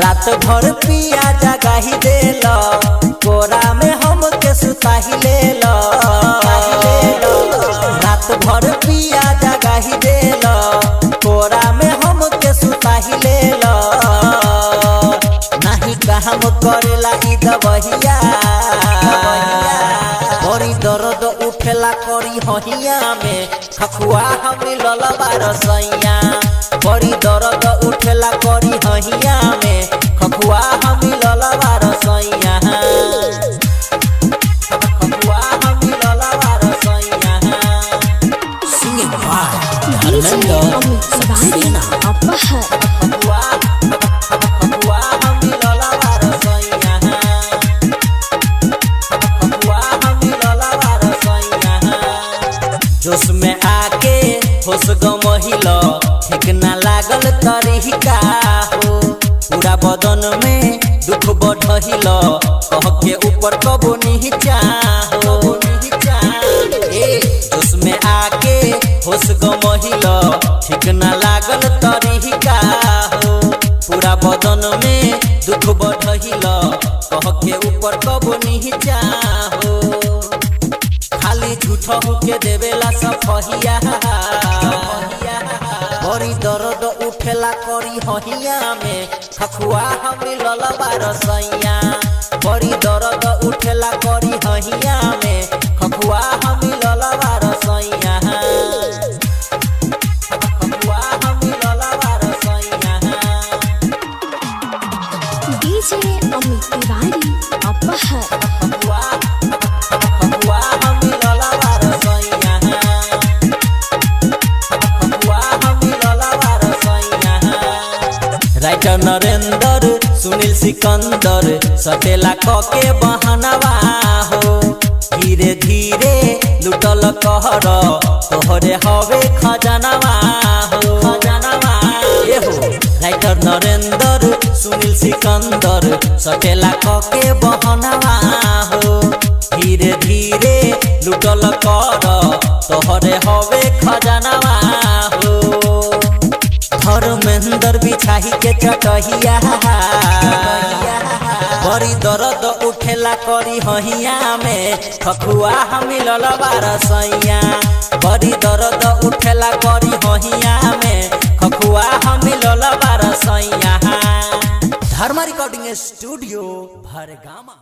रात भर पिया जगाही देल कोरा में हम के सुताही लेल रात भर पिया जगाही देल कोरा में हम के सुताही लेल नहीं काम करेला ई दबहिया बड़ी दर्द उठेला करी हहिया में खखुआ हम ललबा रसैया बड़ी दर्द उठेला करी हहिया में खखुआ हम ललबा रसैया खखुआ हम ललबा रसैया सिंगिंग बाय धर्मेंद्र सक्सेना अपहर खखुआ हम ललबा रसैया खखुआ हम ललबा रसैया जोश में आके होश गमहिला ठीक ना लागल तरीका हो पूरा बदन में दुख बढ़हिल कह के ऊपर कबो नीचा हो जोश में आके होश गमहिल ठीक ना लागल तरीका हो पूरा बदन में दुख बढ़हिल कह के ऊपर कबो नीचा हो खाली झूठा के देवेला सफहिया बड़ी दर्द उठेला करी हहिया में खखुआ हम ललबा रसैया बड़ी दर्द उठेला करी हहिया में खखुआ हम ललबा रसैया खखुआ हम ललबा रसैया डीजे अमित तिवारी अपहर खखुआ हम ललबा रसैया राइटर नरेंद्र सुनील सिकंदर सटेला के बहनवा हो धीरे धीरे लुटल कहर तोहरे हवे खजनवा हो ये हो राइटर नरेंद्र सुनील सिकंदर सटेला के बहनवा हो धीरे धीरे लुटल कर तोहरे हवे खजनवा हो धर्मेंद्र बिछाही के चटहिया बड़ी दर्द उठेला करी हहिया में खखुआ हम ललबा रसैया बड़ी दर्द उठेला करी हहिया में खखुआ हम ललबा रसैया धर्मा रिकॉर्डिंग स्टूडियो भरगामा।